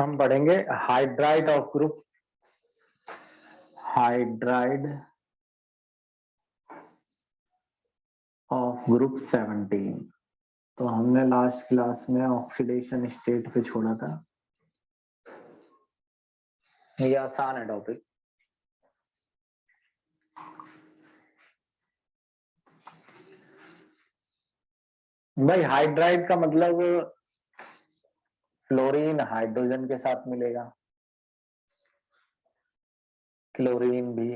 हम पढ़ेंगे hydride of group hydride of group 17। तो हमने लास्ट क्लास में ऑक्सीडेशन स्टेट पे छोड़ा था। ये आसान है टॉपिक। भाई हाइड्राइड का मतलब फ्लोरीन हाइड्रोजन के साथ मिलेगा, क्लोरीन भी,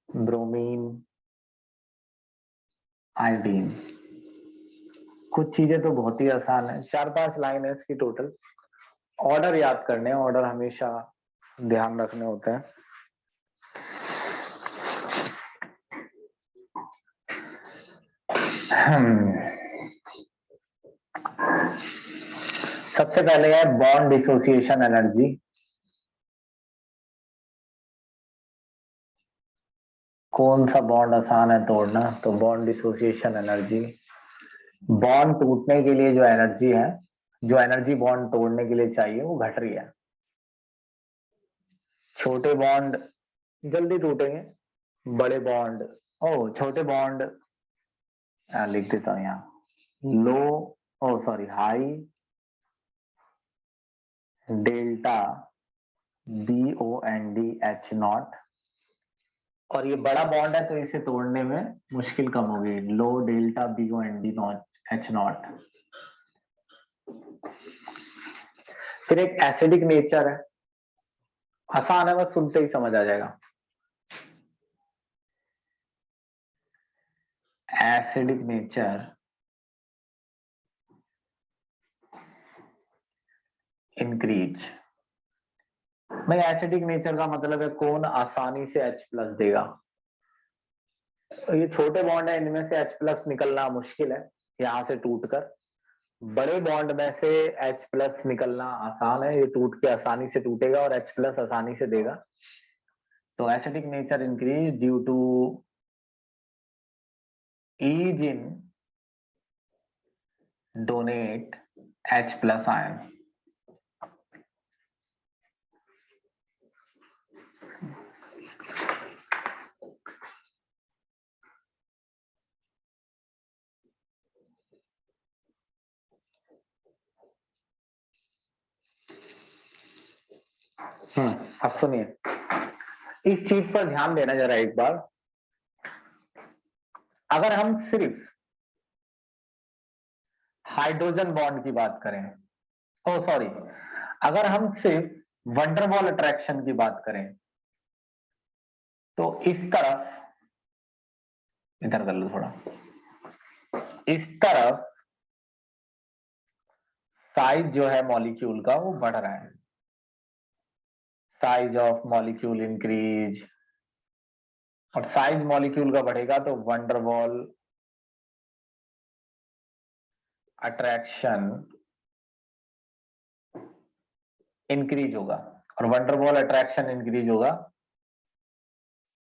ब्रोमीन, आयोडीन। कुछ चीजें तो बहुत ही आसान है, 4-5 लाइन है इसकी टोटल। ऑर्डर याद करने हैं, ऑर्डर हमेशा ध्यान रखने होते हैं। सबसे पहले है बॉन्ड डिसोसिएशन एनर्जी। कौन सा बॉन्ड आसान है तोड़ना? तो बॉन्ड डिसोसिएशन एनर्जी। बॉन्ड टूटने के लिए जो एनर्जी है, जो एनर्जी बॉन्ड तोड़ने के लिए चाहिए, वो घट रही है। छोटे बॉन्ड जल्दी टूटेंगे, बड़े बॉन्ड छोटे बॉन्ड लिख देता हूं यहाँ, लो हाई डेल्टा BOND H0। और ये बड़ा बॉन्ड है तो इसे तोड़ने में मुश्किल कम होगी, लो डेल्टा BOND H0। फिर एक एसिडिक नेचर है, आसान है, बस सुनते ही समझ आ जाएगा। Acidic nature increase. भाई एसिडिक नेचर का मतलब है कौन आसानी से H+ देगा। ये छोटे बॉन्ड है, इनमें से H+ निकलना मुश्किल है यहां से टूटकर। बड़े बॉन्ड में से H+ निकलना आसान है, ये टूट के आसानी से टूटेगा और H+ आसानी से देगा। तो acidic nature increase due to ease in donate H+ ion। अब सुनिए, इस चीज पर ध्यान देना जरा एक बार। अगर हम सिर्फ हाइड्रोजन बॉन्ड की बात करें, अगर हम सिर्फ वंडरवॉल अट्रैक्शन की बात करें, तो इस तरफ, इधर कर लो थोड़ा, इस तरफ साइज जो है मॉलिक्यूल का वो बढ़ रहा है, साइज ऑफ मॉलिक्यूल इंक्रीज। और साइज मॉलिक्यूल का बढ़ेगा तो वंडरवॉल अट्रैक्शन इंक्रीज होगा। और वंडरवॉल अट्रैक्शन इंक्रीज होगा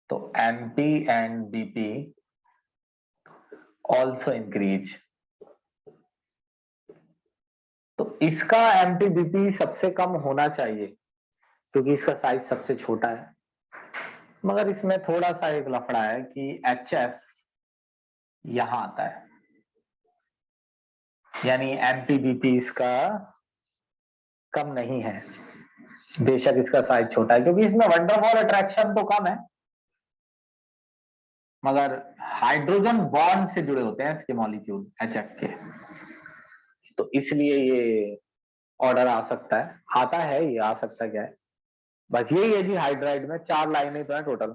तो MP and BP also increase. तो इसका MP BP सबसे कम होना चाहिए क्योंकि इसका साइज सबसे छोटा है। मगर इसमें थोड़ा सा एक लफड़ा है कि HF यहां आता है, यानी MP BP इसका कम नहीं है, बेशक इसका साइज छोटा है, क्योंकि इसमें वंडरवॉल अट्रैक्शन तो कम है मगर हाइड्रोजन बॉन्ड से जुड़े होते हैं इसके मॉलिक्यूल HF के। तो इसलिए ये ऑर्डर आ सकता है, आता है, ये आ सकता क्या है, बस यही है जी। हाइड्राइड में 4 लाइनें तो है टोटल।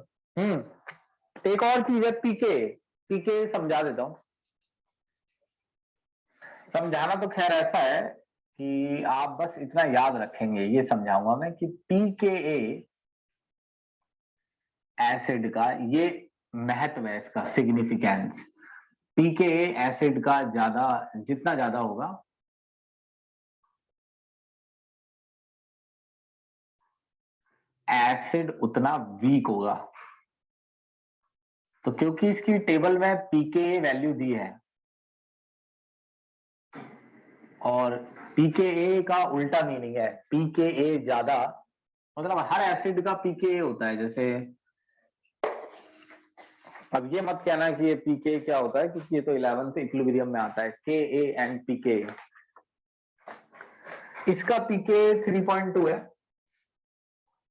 एक और चीज है पीके। पीके समझा देता हूं। समझाना तो खैर ऐसा है कि आप बस इतना याद रखेंगे, ये समझाऊंगा मैं कि पीकेए एसिड का ये महत्व है, इसका सिग्निफिकेंस। पीकेए एसिड का जितना ज्यादा होगा एसिड उतना वीक होगा। तो क्योंकि इसकी टेबल में पीकेए वैल्यू दी है और pKa का उल्टा मीनिंग है, pKa ज्यादा, मतलब हर एसिड का pKa होता है। जैसे अब ये मत कहना कि ये pKa क्या होता है, क्योंकि ये तो 11th इक्विलिब्रियम में आता है, Ka एंड pKa। इसका pKa 3.2 है,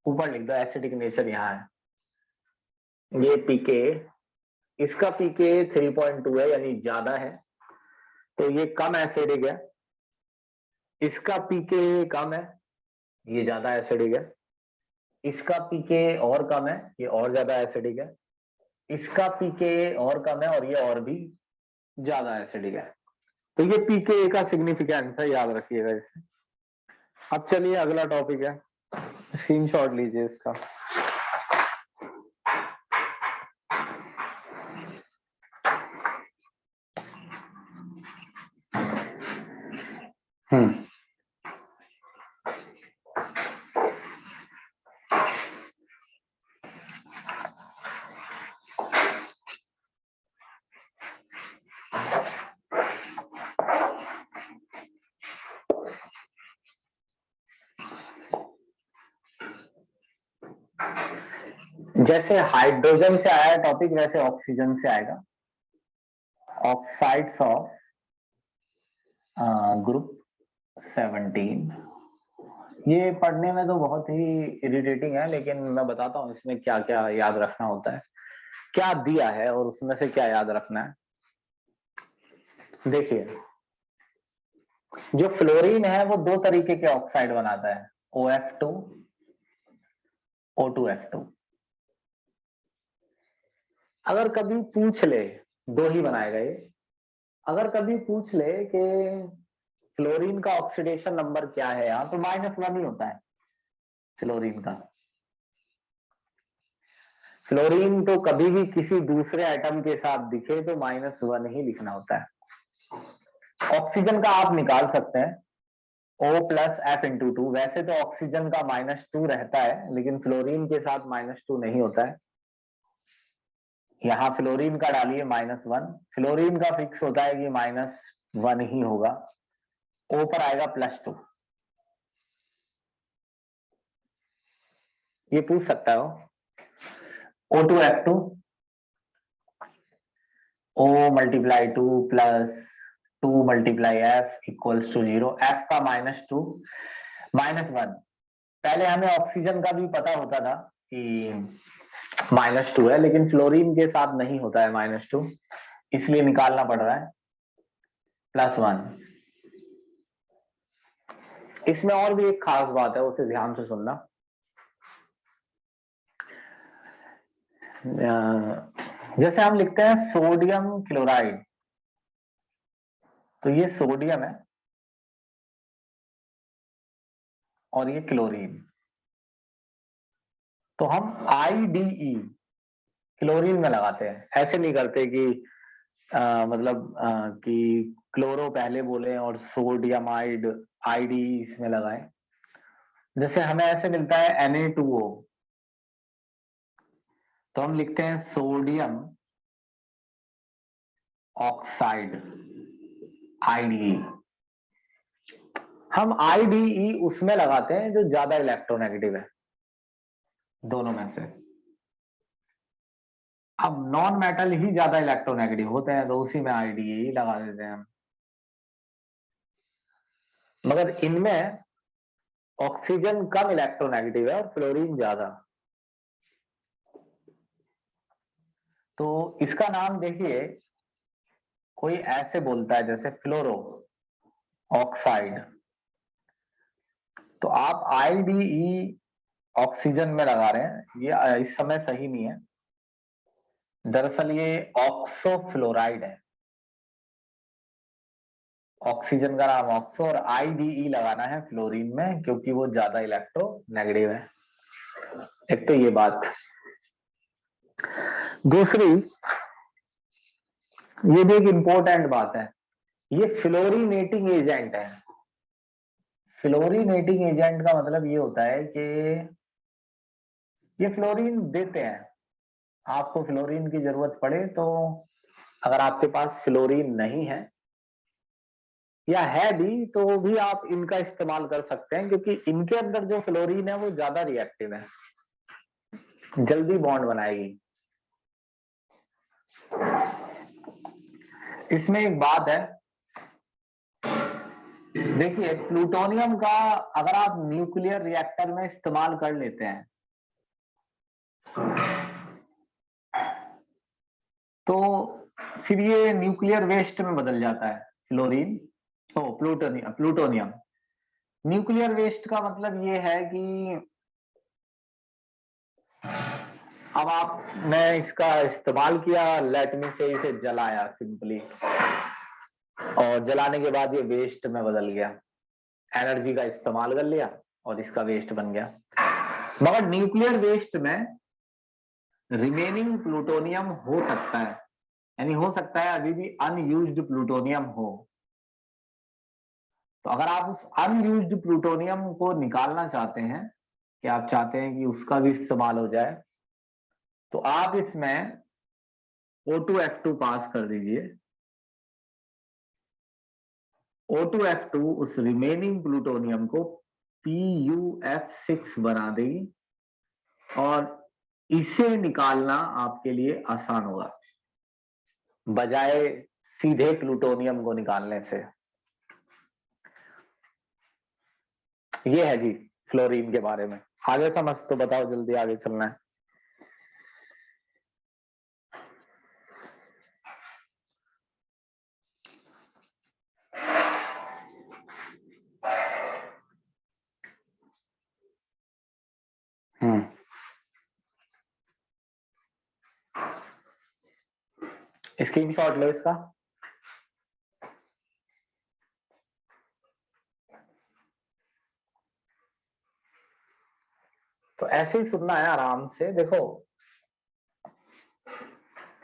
ऊपर लिख दो, एसिडिक नेचर यहाँ है। ये pKa, इसका pKa 3.2 है, यानी ज्यादा है, तो ये कम एसिडिक है। इसका pKa कम है, ये ज्यादा एसिडिक है। इसका pKa और कम है, ये और ज्यादा एसिडिक है। इसका pKa और कम है और ये और भी ज्यादा एसिडिक है। तो ये pKa का सिग्निफिकेंस है, याद रखिएगा इसे। अब चलिए अगला टॉपिक है, स्क्रीनशॉट लीजिए इसका। जैसे हाइड्रोजन से आया टॉपिक, वैसे ऑक्सीजन से आएगा। Oxides of group 17। ये पढ़ने में तो बहुत ही इरिटेटिंग है, लेकिन मैं बताता हूँ इसमें क्या क्या याद रखना होता है, क्या दिया है और उसमें से क्या याद रखना है। देखिए, जो फ्लोरीन है वो दो तरीके के ऑक्साइड बनाता है, OF2, O2F2। अगर कभी पूछ ले, दो ही बनाएगा ये, अगर कभी पूछ ले कि फ्लोरीन का ऑक्सीडेशन नंबर क्या है यहाँ, तो -1 ही होता है फ्लोरीन का। फ्लोरीन तो कभी भी किसी दूसरे एटम के साथ दिखे तो -1 ही लिखना होता है। ऑक्सीजन का आप निकाल सकते हैं, O+F×2। वैसे तो ऑक्सीजन का -2 रहता है, लेकिन फ्लोरीन के साथ -2 नहीं होता है। यहाँ फ्लोरीन का डालिए -1, फ्लोरीन का फिक्स होता है कि -1 ही होगा। O पर आएगा +2। ये पूछ सकता है वो, O2F2, O×2 plus 2×F equals to 0। F का -2, -1। पहले हमें ऑक्सीजन का भी पता होता था कि -2 है, लेकिन फ्लोरीन के साथ नहीं होता है -2, इसलिए निकालना पड़ रहा है +1। इसमें और भी एक खास बात है, उसे ध्यान से सुनना। जैसे हम लिखते हैं सोडियम क्लोराइड, तो ये सोडियम है और ये क्लोरीन। तो हम IDE क्लोरीन में लगाते हैं, ऐसे नहीं करते कि मतलब कि क्लोरो पहले बोले और सोडियमाइड IDE इसमें लगाएं। जैसे हमें ऐसे मिलता है Na2O, तो हम लिखते हैं सोडियम ऑक्साइड IDE। हम IDE उसमें लगाते हैं जो ज्यादा इलेक्ट्रोनेगेटिव है दोनों में से। अब नॉन मेटल ही ज्यादा इलेक्ट्रोनेगेटिव होते हैं, तो उसी में IDE ही लगा देते हैं हम। मगर इनमें ऑक्सीजन कम इलेक्ट्रोनेगेटिव है और फ्लोरीन ज्यादा। तो इसका नाम देखिए, कोई ऐसे बोलता है जैसे फ्लोरो ऑक्साइड, तो आप IDE ऑक्सीजन में लगा रहे हैं, ये इस समय सही नहीं है। दरअसल ये ऑक्सोफ्लोराइड है। ऑक्सीजन का नाम ऑक्सो और IDE लगाना है फ्लोरीन में, क्योंकि वो ज्यादा इलेक्ट्रोनेगेटिव है। एक तो ये बात। दूसरी, ये भी एक इंपॉर्टेंट बात है, ये फ्लोरीनेटिंग एजेंट है। फ्लोरीनेटिंग एजेंट का मतलब ये होता है कि ये फ्लोरीन देते हैं। आपको फ्लोरीन की जरूरत पड़े तो, अगर आपके पास फ्लोरीन नहीं है या है भी तो भी आप इनका इस्तेमाल कर सकते हैं, क्योंकि इनके अंदर जो फ्लोरीन है वो ज्यादा रिएक्टिव है, जल्दी बॉन्ड बनाएगी। इसमें एक बात है, देखिए प्लूटोनियम का अगर आप न्यूक्लियर रिएक्टर में इस्तेमाल कर लेते हैं तो फिर ये न्यूक्लियर वेस्ट में बदल जाता है, फ्लोरीन तो प्लूटोनियम। न्यूक्लियर वेस्ट का मतलब ये है कि अब आपने इसका इस्तेमाल किया, लेट मी से इसे जलाया सिंपली, और जलाने के बाद ये वेस्ट में बदल गया, एनर्जी का इस्तेमाल कर लिया और इसका वेस्ट बन गया। मगर न्यूक्लियर वेस्ट में रिमेनिंग प्लूटोनियम हो सकता है, यानी हो सकता है अभी भी अनयूज्ड प्लूटोनियम हो। तो अगर आप उस अनयूज्ड प्लूटोनियम को निकालना चाहते हैं, कि आप चाहते हैं कि उसका भी इस्तेमाल हो जाए, तो आप इसमें O2F2 पास कर दीजिए। O2F2 उस रिमेनिंग प्लूटोनियम को PuF6 बना देगी और इसे निकालना आपके लिए आसान होगा बजाय सीधे प्लूटोनियम को निकालने से। ये है जी फ्लोरीन के बारे में। आगे समझ तो बताओ, जल्दी आगे चलना है। स्क्रीनशॉट लो इसका। तो ऐसे ही सुनना है आराम से। देखो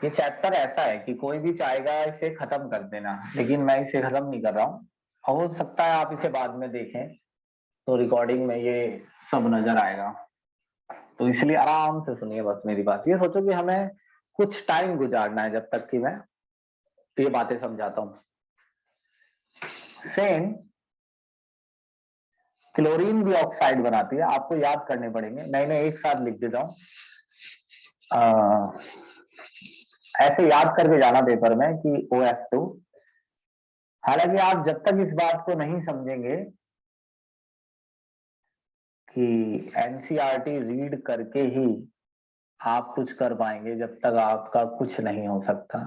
ये चैप्टर ऐसा है कि कोई भी चाहेगा इसे खत्म कर देना, लेकिन मैं इसे खत्म नहीं कर रहा हूँ। हो सकता है आप इसे बाद में देखें तो रिकॉर्डिंग में ये सब नजर आएगा, तो इसलिए आराम से सुनिए बस मेरी बात। ये सोचो कि हमें कुछ टाइम गुजारना है जब तक कि मैं ये बातें समझाता हूँ। सेम क्लोरीन भी ऑक्साइड बनाती है, आपको याद करने पड़ेंगे, मैंने एक साथ लिख देता हूँ, ऐसे याद करके जाना पेपर में कि OF2। हालांकि आप जब तक इस बात को नहीं समझेंगे कि NCERT रीड करके ही आप कुछ कर पाएंगे, जब तक आपका कुछ नहीं हो सकता।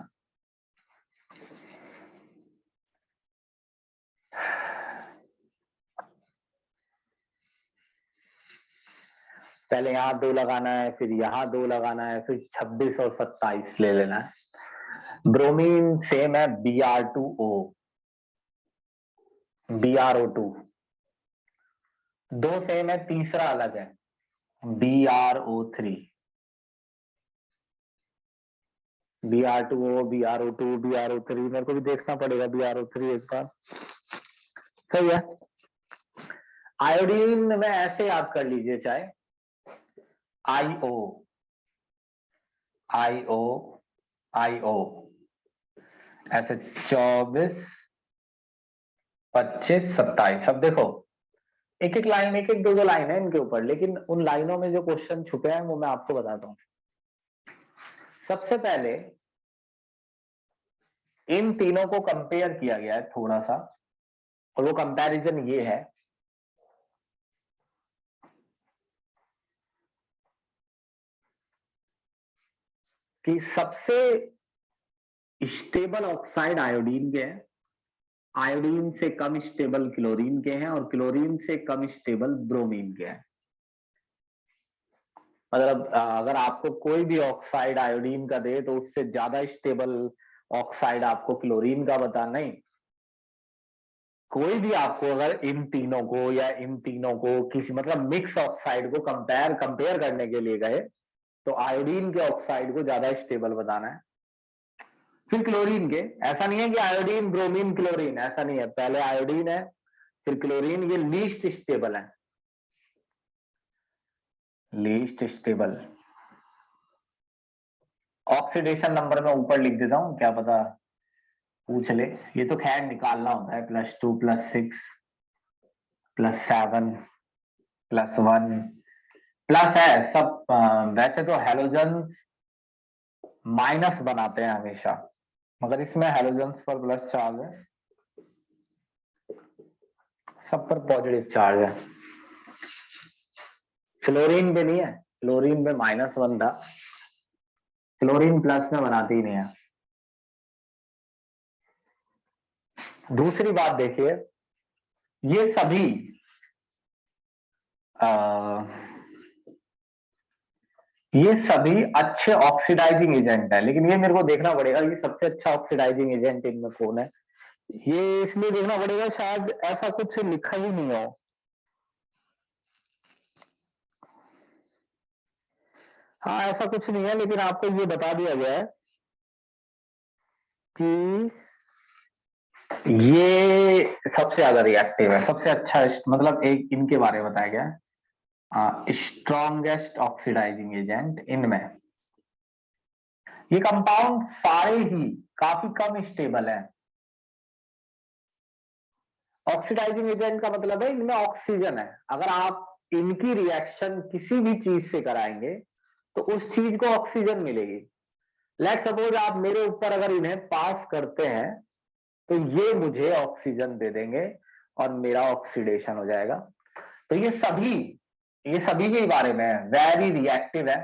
पहले यहाँ 2 लगाना है, फिर यहाँ 2 लगाना है, फिर 26 और 27 ले लेना है। ब्रोमीन सेम है Br2O, BrO2। 2 सेम है, तीसरा अलग है BrO3। Br2O, BrO2, BrO3, मेरे को भी देखना पड़ेगा BrO3 एक बार। सही है। आयोडीन में ऐसे याद कर लीजिए, चाहे IO IO IO ऐसे 24, 25, 27। अब देखो एक एक लाइन, एक एक दो दो लाइन है इनके ऊपर, लेकिन उन लाइनों में जो क्वेश्चन छुपे हैं वो मैं आपको बताता हूं। सबसे पहले इन तीनों को कंपेयर किया गया है थोड़ा सा, और वो कंपैरिजन ये है कि सबसे स्टेबल ऑक्साइड आयोडीन के हैं, आयोडीन से कम स्टेबल क्लोरीन के हैं, और क्लोरीन से कम स्टेबल ब्रोमीन के हैं। मतलब अगर आपको कोई भी ऑक्साइड आयोडीन का दे तो उससे ज्यादा स्टेबल ऑक्साइड आपको क्लोरीन का बता, नहीं, कोई भी आपको अगर इन तीनों को या इन तीनों को किसी मतलब मिक्स ऑक्साइड को कंपेयर करने के लिए गए तो आयोडीन के ऑक्साइड को ज्यादा स्टेबल बताना है। फिर क्लोरीन के, ऐसा नहीं है कि आयोडीन ब्रोमीन क्लोरीन, ऐसा नहीं है, पहले आयोडीन है फिर क्लोरीन, ये लीस्ट स्टेबल है, लीस्ट स्टेबल। ऑक्सीडेशन नंबर में ऊपर लिख देता हूं, क्या पता पूछ ले, ये तो खैर निकालना होता है, +2 +6 +7 +1 प्लस है सब। वैसे तो हेलोजन माइनस बनाते हैं हमेशा, मगर इसमें हेलोजन पर प्लस चार्ज है, सब पर पॉजिटिव चार्ज है। फ्लोरीन पे नहीं है, फ्लोरीन पे -1 था, क्लोरीन प्लस में बनाती ही नहीं है। दूसरी बात देखिए, ये सभी ये सभी अच्छे ऑक्सीडाइजिंग एजेंट है, लेकिन ये मेरे को देखना पड़ेगा ये सबसे अच्छा ऑक्सीडाइजिंग एजेंट इनमें कौन है। ये इसलिए देखना पड़ेगा, शायद ऐसा कुछ लिखा ही नहीं हो। हाँ ऐसा कुछ नहीं है, लेकिन आपको ये बता दिया गया है कि ये सबसे ज्यादा रिएक्टिव है, सबसे अच्छा, मतलब एक इनके बारे में बताया गया है, स्ट्रॉन्गेस्ट ऑक्सीडाइजिंग एजेंट इनमें। ये कंपाउंड सारे ही काफी कम स्टेबल है। ऑक्सीडाइजिंग एजेंट का मतलब है इनमें ऑक्सीजन है, अगर आप इनकी रिएक्शन किसी भी चीज से कराएंगे तो उस चीज को ऑक्सीजन मिलेगी। लेट सपोज आप मेरे ऊपर अगर इन्हें पास करते हैं तो ये मुझे ऑक्सीजन दे देंगे और मेरा ऑक्सीडेशन हो जाएगा। तो ये सभी के बारे में वेरी रिएक्टिव है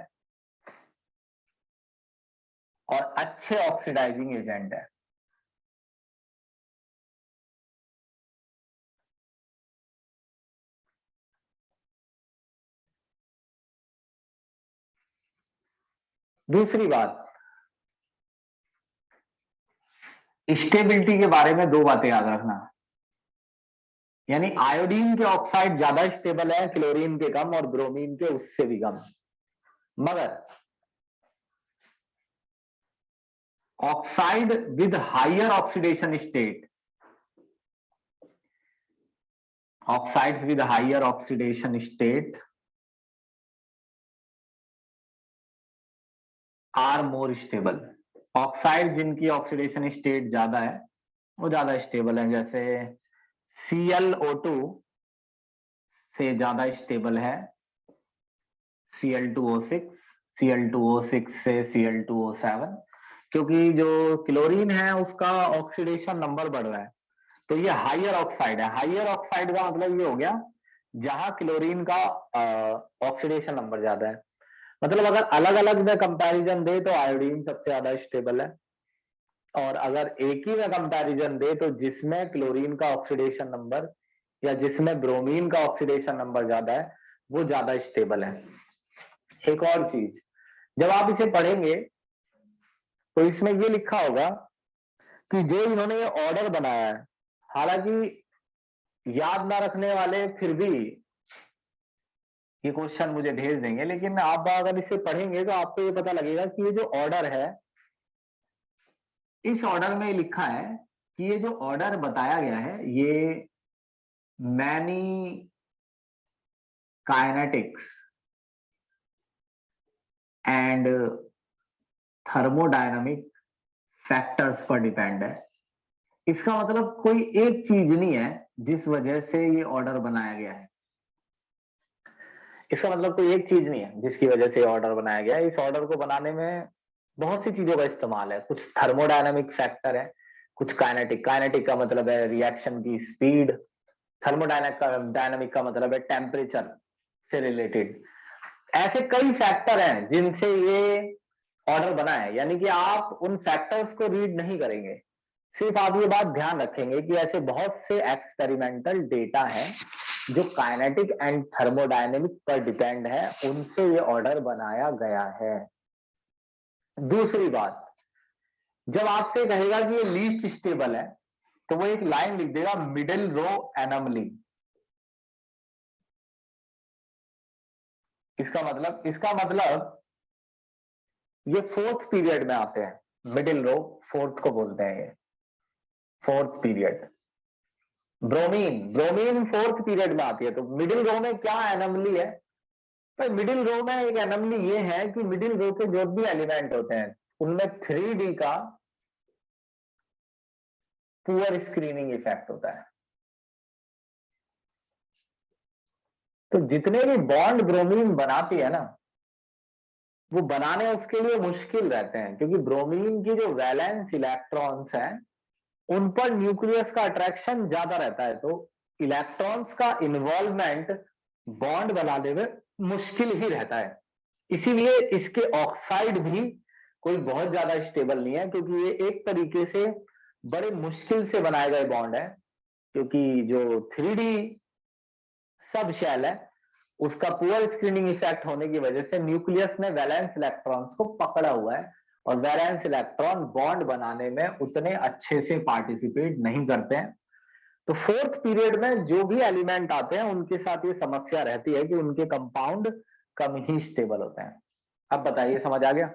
और अच्छे ऑक्सीडाइजिंग एजेंट है। दूसरी बात, स्टेबिलिटी के बारे में 2 बातें याद रखना, यानी आयोडीन के ऑक्साइड ज्यादा स्टेबल है क्लोरीन के कम और ब्रोमीन के उससे भी कम, मगर oxide with higher oxidation state, oxides with higher oxidation state are more stable. Oxide जिनकी ऑक्सीडेशन स्टेट ज्यादा है वो ज्यादा स्टेबल है, जैसे ClO2 से ज्यादा स्टेबल है Cl2O6, Cl2O6 से Cl2O7, क्योंकि जो क्लोरीन है उसका ऑक्सीडेशन नंबर बढ़ रहा है, तो ये हायर ऑक्साइड है। हायर ऑक्साइड का मतलब ये हो गया जहां क्लोरीन का ऑक्सीडेशन नंबर ज्यादा है। मतलब अगर अलग अलग में कंपैरिजन दे तो आयोडीन सबसे ज्यादा स्टेबल है, और अगर एक ही में कंपैरिजन दे तो जिसमें क्लोरीन का ऑक्सीडेशन नंबर या जिसमें ब्रोमीन का ऑक्सीडेशन नंबर ज्यादा है वो ज्यादा स्टेबल है। एक और चीज, जब आप इसे पढ़ेंगे तो इसमें ये लिखा होगा कि जो इन्होंने ये ऑर्डर बनाया है, हालांकि याद ना रखने वाले फिर भी ये क्वेश्चन मुझे भेज देंगे, लेकिन आप अगर इसे पढ़ेंगे तो आपको ये पता लगेगा कि ये जो ऑर्डर है, इस ऑर्डर में लिखा है कि ये जो ऑर्डर बताया गया है ये many kinetics and thermodynamic factors पर डिपेंड है। इसका मतलब कोई एक चीज नहीं है जिस वजह से ये ऑर्डर बनाया गया है। इसका मतलब कोई एक चीज नहीं है जिसकी वजह से ऑर्डर बनाया गया है। इस ऑर्डर को बनाने में बहुत सी चीजों का इस्तेमाल है, कुछ थर्मोडायनामिक फैक्टर है, कुछ काइनेटिक। काइनेटिक का मतलब है रिएक्शन की स्पीड, डायनामिक का मतलब है टेम्परेचर से रिलेटेड। ऐसे कई फैक्टर हैं जिनसे ये ऑर्डर बना है, यानी कि आप उन फैक्टर्स को रीड नहीं करेंगे, सिर्फ आप ये बात ध्यान रखेंगे कि ऐसे बहुत से एक्सपेरिमेंटल डेटा है जो काइनेटिक एंड थर्मोडायनेमिक पर डिपेंड है, उनसे ये ऑर्डर बनाया गया है। दूसरी बात, जब आपसे कहेगा कि ये लीस्ट स्टेबल है तो वो एक लाइन लिख देगा मिडिल रो एनोमली। इसका मतलब ये 4th पीरियड में आते हैं। मिडिल रो 4th को बोलते हैं, ये 4th period. Bromine bromine 4th period में आती है। तो मिडिल रो में क्या एनोमली है? तो मिडिल रो में एक एनोमली ये है कि मिडिल रो के जो भी एलिमेंट होते हैं उनमें 3D का पुअर स्क्रीनिंग इफेक्ट होता है। तो जितने भी बॉन्ड ब्रोमीन बनाती है ना, वो बनाने उसके लिए मुश्किल रहते हैं, क्योंकि ब्रोमीन की जो वैलेंस इलेक्ट्रॉन्स हैं उन पर न्यूक्लियस का अट्रैक्शन ज्यादा रहता है, तो इलेक्ट्रॉन्स का इन्वॉल्वमेंट बॉन्ड बनाने में मुश्किल ही रहता है। इसीलिए इसके ऑक्साइड भी कोई बहुत ज्यादा स्टेबल नहीं है, क्योंकि ये एक तरीके से बड़े मुश्किल से बनाए गए बॉन्ड है, क्योंकि जो 3D सब शेल है उसका पुअर स्क्रीनिंग इफेक्ट होने की वजह से न्यूक्लियस में वैलेंस इलेक्ट्रॉन्स को पकड़ा हुआ है, और वैलेंस इलेक्ट्रॉन बॉन्ड बनाने में उतने अच्छे से पार्टिसिपेट नहीं करते हैं। तो फोर्थ पीरियड में जो भी एलिमेंट आते हैं उनके साथ ये समस्या रहती है कि उनके कंपाउंड कम ही स्टेबल होते हैं। अब बताइए, समझ आ गया?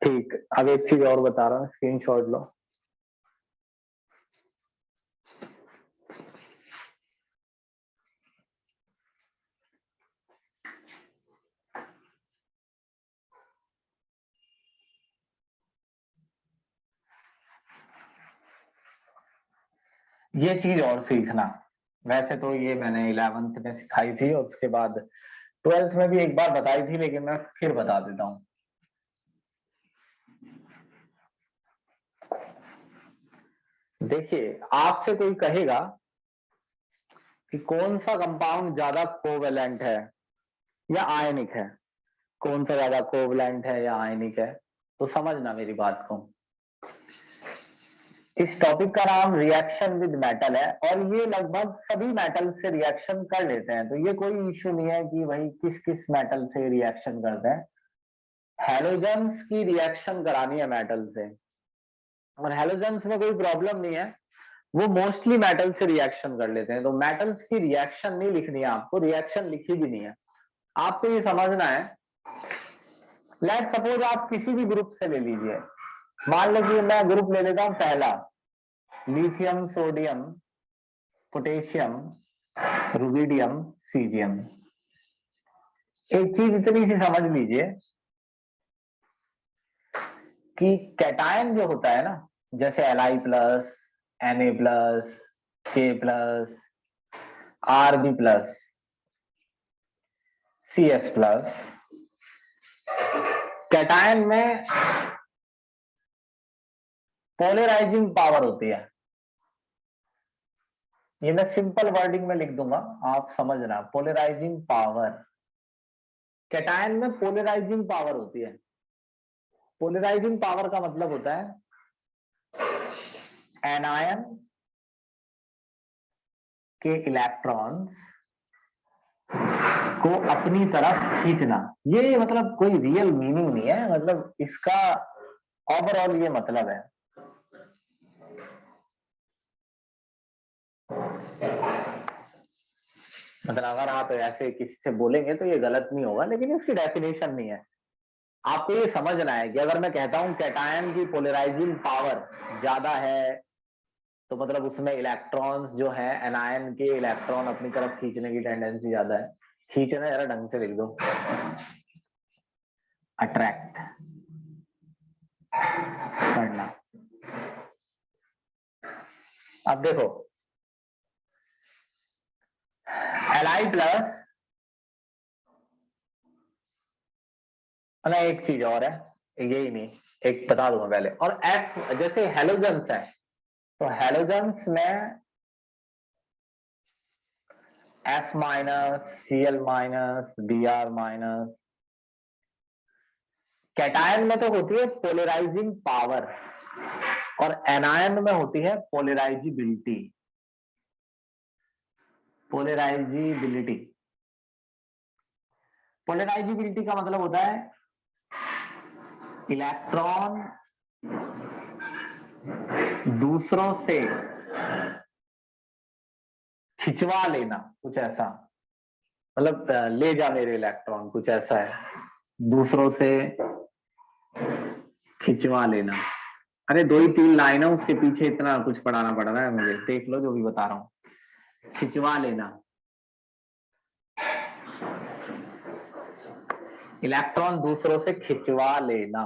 ठीक, अब एक चीज और बता रहा हूँ, स्क्रीनशॉट लो। ये चीज और सीखना, वैसे तो ये मैंने 11th में सिखाई थी और उसके बाद 12th में भी एक बार बताई थी, लेकिन मैं फिर बता देता हूँ। देखिए, आपसे कोई कहेगा कि कौन सा कंपाउंड ज्यादा कोवेलेंट है या आयनिक है, कौन सा ज्यादा कोवेलेंट है या आयनिक है, तो समझना मेरी बात को। इस टॉपिक का नाम रिएक्शन विद मेटल है, और ये लगभग सभी मेटल से रिएक्शन कर लेते हैं, तो ये कोई इश्यू नहीं है कि भाई किस किस मेटल से रिएक्शन करते हैं। हैलोजेंस की रिएक्शन करानी है मेटल से, और हैलोजेंस में कोई प्रॉब्लम नहीं है, वो मोस्टली मेटल से रिएक्शन कर लेते हैं। तो मेटल्स की रिएक्शन नहीं लिखनी है आपको, रिएक्शन लिखी भी नहीं है, आपको ये समझना है। लेट सपोज आप किसी भी ग्रुप से ले लीजिए, मान लीजिए मैं ग्रुप ले लेता हूं पहला, lithium, sodium, potassium, rubidium, caesium. एक चीज इतनी सी समझ लीजिए कि कैटायन जो होता है ना, जैसे Li plus, Na plus, K plus, Rb plus, Cs plus, cation में पोलराइजिंग पावर होती है। ये मैं सिंपल वर्डिंग में लिख दूंगा, आप समझना। पोलराइजिंग पावर, कैटायन में पोलराइजिंग पावर होती है। पोलराइजिंग पावर का मतलब होता है एनायन के इलेक्ट्रॉन्स को अपनी तरफ खींचना। ये मतलब कोई रियल मीनिंग नहीं है, मतलब इसका ओवरऑल ये मतलब है। मतलब अगर आप ऐसे किसी से बोलेंगे तो ये गलत नहीं होगा, लेकिन इसकी डेफिनेशन नहीं है। आपको ये समझना है कि अगर मैं कहता हूं कैटायन की पोलराइजिंग पावर ज्यादा है, तो मतलब उसमें इलेक्ट्रॉन्स जो है, एनायन के इलेक्ट्रॉन अपनी तरफ खींचने की टेंडेंसी ज्यादा है। खींचना जरा ढंग से लिख दो, अट्रैक्ट करना। अब देखो, Li प्लस, ना एक चीज और है, यही नहीं, एक बता दूंगा पहले। और F, जैसे हेलोजेंस है, तो हेलोजेंस में F minus, Cl minus, Br minus. Cation में तो होती है पोलराइजिंग पावर, और एनायन में होती है पोलराइजिबिलिटी। पोलराइजिबिलिटी, पोलराइजिबिलिटी का मतलब होता है इलेक्ट्रॉन दूसरों से खिंचवा लेना, कुछ ऐसा। मतलब ले जा मेरे इलेक्ट्रॉन, कुछ ऐसा है, दूसरों से खिंचवा लेना। अरे 2 ही 3 लाइन है, उसके पीछे इतना कुछ पढ़ाना पड़ रहा है मुझे, देख लो जो भी बता रहा हूँ। खिंचवा लेना, इलेक्ट्रॉन दूसरों से खिंचवा लेना।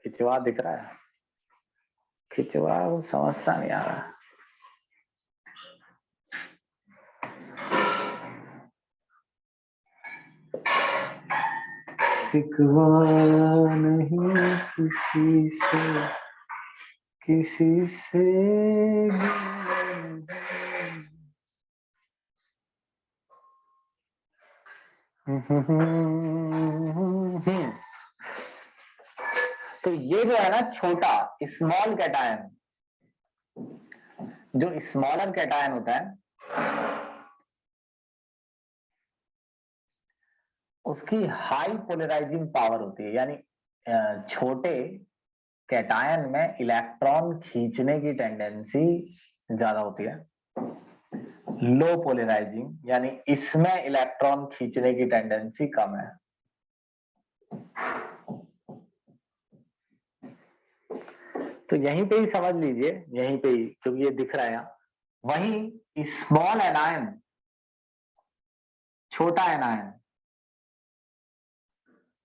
खिंचवा दिख रहा है, खिंचवा समझता नहीं आ रहा। सिकवा नहीं किसी से, किसी से तो ये जो है ना छोटा स्मॉल कैटायन, जो स्मॉलर कैटायन होता है उसकी हाई पोलराइजिंग पावर होती है, यानी छोटे कैटायन में इलेक्ट्रॉन खींचने की टेंडेंसी ज्यादा होती है। लो पोलराइजिंग यानी इसमें इलेक्ट्रॉन खींचने की टेंडेंसी कम है। तो यहीं पे ही समझ लीजिए, यहीं पे ही, क्योंकि ये दिख रहा है यहाँ। वहीं स्मॉल एनायन, छोटा एनायन,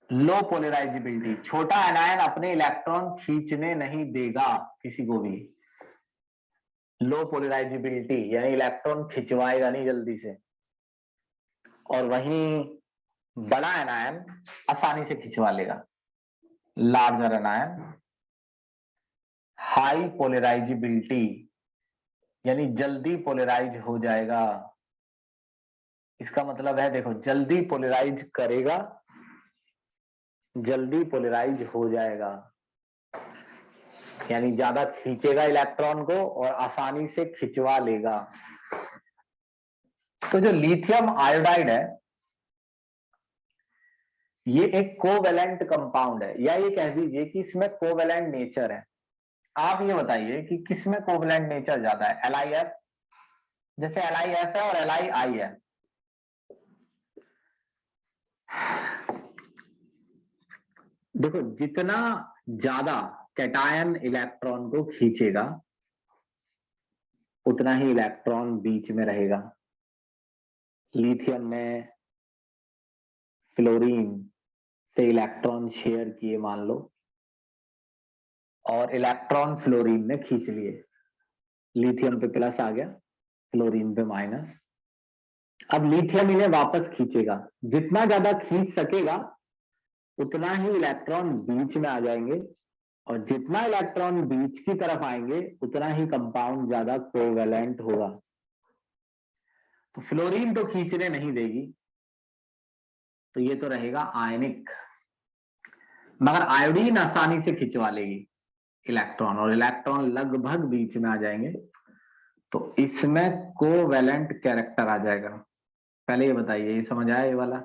लो पोलराइजिबिलिटी, छोटा एनायन अपने इलेक्ट्रॉन खींचने नहीं देगा किसी को भी। लो पोलराइजिबिलिटी यानी इलेक्ट्रॉन खिंचवाएगा नहीं जल्दी से। और वहीं बड़ा एनायन आसानी से खिंचवा लेगा। लार्जर एनायन हाई पोलराइजिबिलिटी यानी जल्दी पोलराइज हो जाएगा। इसका मतलब है देखो, जल्दी पोलराइज करेगा, जल्दी पोलराइज हो जाएगा, यानी ज्यादा खींचेगा इलेक्ट्रॉन को और आसानी से खिंचवा लेगा। तो जो लिथियम आयोडाइड है ये एक कोवेलेंट कंपाउंड है, या ये कह दीजिए कि इसमें कोवेलेंट नेचर है। आप ये बताइए कि किसमें कोवेलेंट नेचर ज्यादा है, LiF, जैसे LiF है और LiI है। देखो जितना ज्यादा कैटायन इलेक्ट्रॉन को खींचेगा उतना ही इलेक्ट्रॉन बीच में रहेगा। लिथियम में फ्लोरीन से इलेक्ट्रॉन शेयर किए मान लो, और इलेक्ट्रॉन फ्लोरीन ने खींच लिए, लिथियम पे प्लस आ गया, फ्लोरीन पे माइनस। अब लिथियम इन्हें वापस खींचेगा, जितना ज्यादा खींच सकेगा उतना ही इलेक्ट्रॉन बीच में आ जाएंगे, और जितना इलेक्ट्रॉन बीच की तरफ आएंगे उतना ही कंपाउंड ज्यादा कोवेलेंट होगा। तो फ्लोरीन तो खींचने नहीं देगी, तो ये तो रहेगा आयनिक। मगर आयोडीन आसानी से खिंचवा लेगी इलेक्ट्रॉन, और इलेक्ट्रॉन लगभग बीच में आ जाएंगे, तो इसमें कोवेलेंट कैरेक्टर आ जाएगा। पहले ये बताइए, ये समझ आया ये वाला?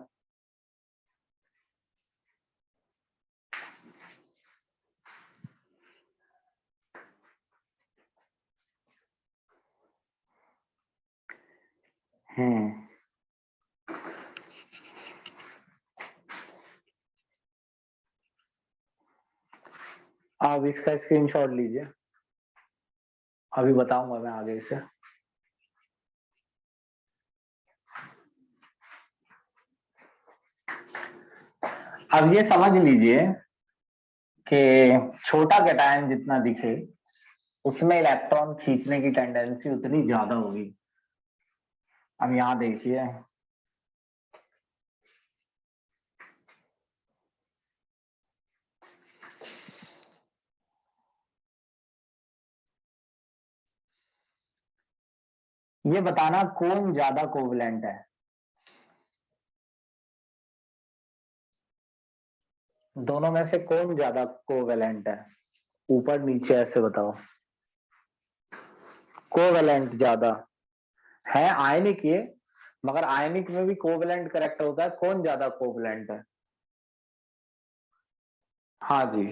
आप इसका स्क्रीनशॉट लीजिए, अभी बताऊंगा मैं आगे से। अब ये समझ लीजिए कि छोटा कैटायन जितना दिखे उसमें इलेक्ट्रॉन खींचने की टेंडेंसी उतनी ज्यादा होगी। अब यहां देखिए, ये बताना कौन ज्यादा कोवलेंट है। दोनों में से कौन ज्यादा कोवेलेंट है? ऊपर नीचे ऐसे बताओ। कोवेलेंट ज्यादा है आयनिक ये, मगर आयनिक में भी कोवेलेंट करेक्टर होता है। कौन ज्यादा कोवेलेंट है? हाँ जी,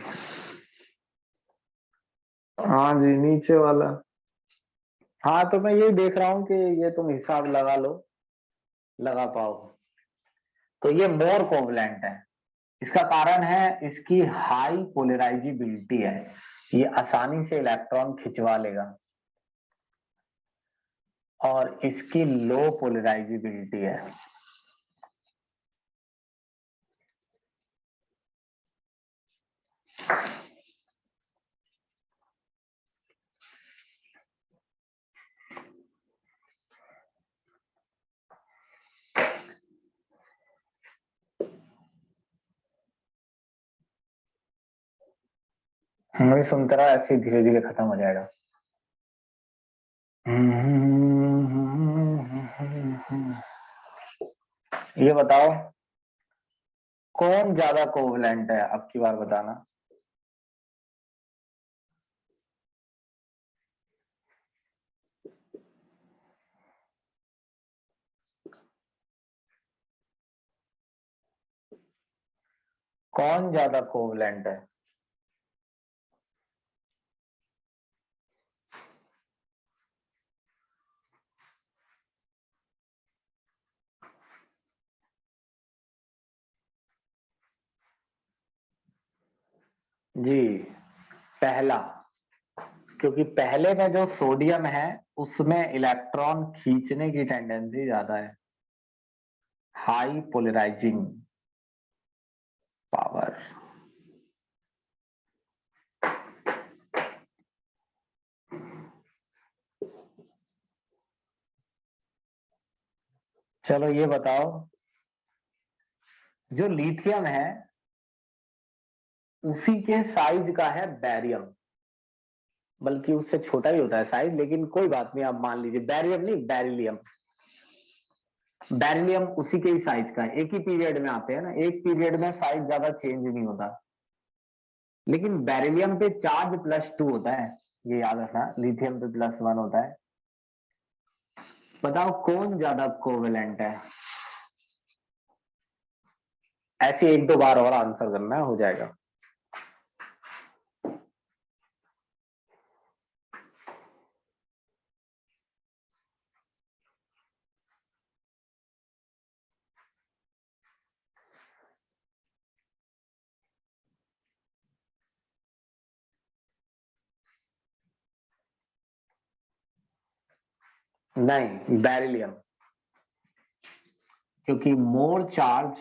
हाँ जी, नीचे वाला। हाँ तो मैं यही देख रहा हूँ कि ये तुम हिसाब लगा लो, लगा पाओ। तो ये मोर कोवेलेंट है, इसका कारण है इसकी हाई पोलराइजिबिलिटी है, ये आसानी से इलेक्ट्रॉन खिंचवा लेगा, और इसकी लो पोलराइजिबिलिटी है। मैं सुनता रहा, ऐसे धीरे धीरे खत्म हो जाएगा। ये बताओ कौन ज्यादा कोवलेंट है, अब की बार बताना। कौन ज्यादा कोवलेंट है? जी पहला, क्योंकि पहले में जो सोडियम है उसमें इलेक्ट्रॉन खींचने की टेंडेंसी ज्यादा है, हाई पोलराइजिंग पावर। चलो ये बताओ, जो लिथियम है उसी के साइज का है बैरियम, बल्कि उससे छोटा ही होता है साइज, लेकिन कोई बात नहीं, आप मान लीजिए बैरियम नहीं बेरिलियम। बेरिलियम उसी के ही साइज का है, एक ही पीरियड में आते हैं ना, एक पीरियड में साइज ज्यादा चेंज नहीं होता, लेकिन बेरिलियम पे चार्ज +2 होता है, ये याद रखना, लिथियम पे +1 होता है। बताओ कौन ज्यादा कोवेलेंट है? ऐसे एक दो बार और आंसर करना है, हो जाएगा। नहीं बेरिलियम, क्योंकि मोर चार्ज,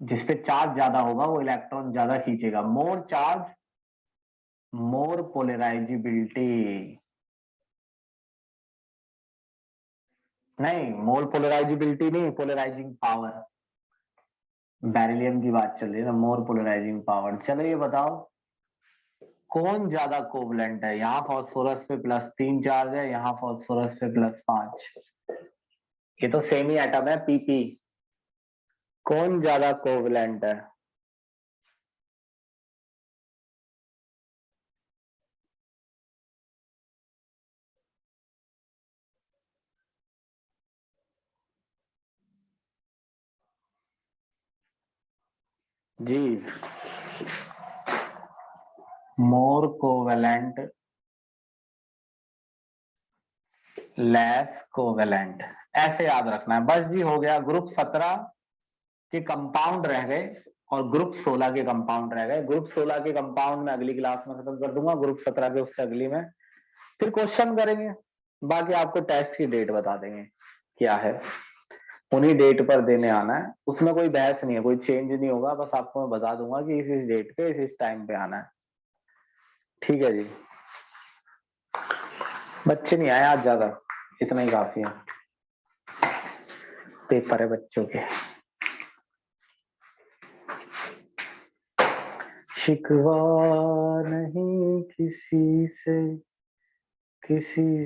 जिसपे चार्ज ज्यादा होगा वो इलेक्ट्रॉन ज्यादा खींचेगा, मोर चार्ज मोर पोलराइजिबिलिटी। नहीं मोर पोलराइजिबिलिटी नहीं, पोलराइजिंग पावर, बेरिलियम की बात चल रही है ना, मोर पोलराइजिंग पावर। चलो ये बताओ कौन ज्यादा कोवलेंट है? यहाँ फास्फोरस पे +3 चार्ज है, यहाँ फास्फोरस पे +5, ये तो सेम ही एटम है PP। कौन ज्यादा कोवलेंट है? जी मोर कोवेलेंट, लेस कोवेलेंट, ऐसे याद रखना है बस जी। हो गया, ग्रुप 17 के कंपाउंड रह गए और ग्रुप 16 के कंपाउंड रह गए। ग्रुप 16 के कंपाउंड में अगली क्लास में खत्म कर दूंगा, ग्रुप 17 के उससे अगली में फिर क्वेश्चन करेंगे, बाकी आपको टेस्ट की डेट बता देंगे क्या है, उन्हीं डेट पर देने आना है, उसमें कोई बहस नहीं है, कोई चेंज नहीं होगा, बस आपको मैं बता दूंगा कि इस डेट पे इस टाइम पे आना है। ठीक है जी, बच्चे नहीं आए आज ज्यादा, इतना ही काफी है, पेपर है बच्चों के। शिकवा नहीं किसी से, किसी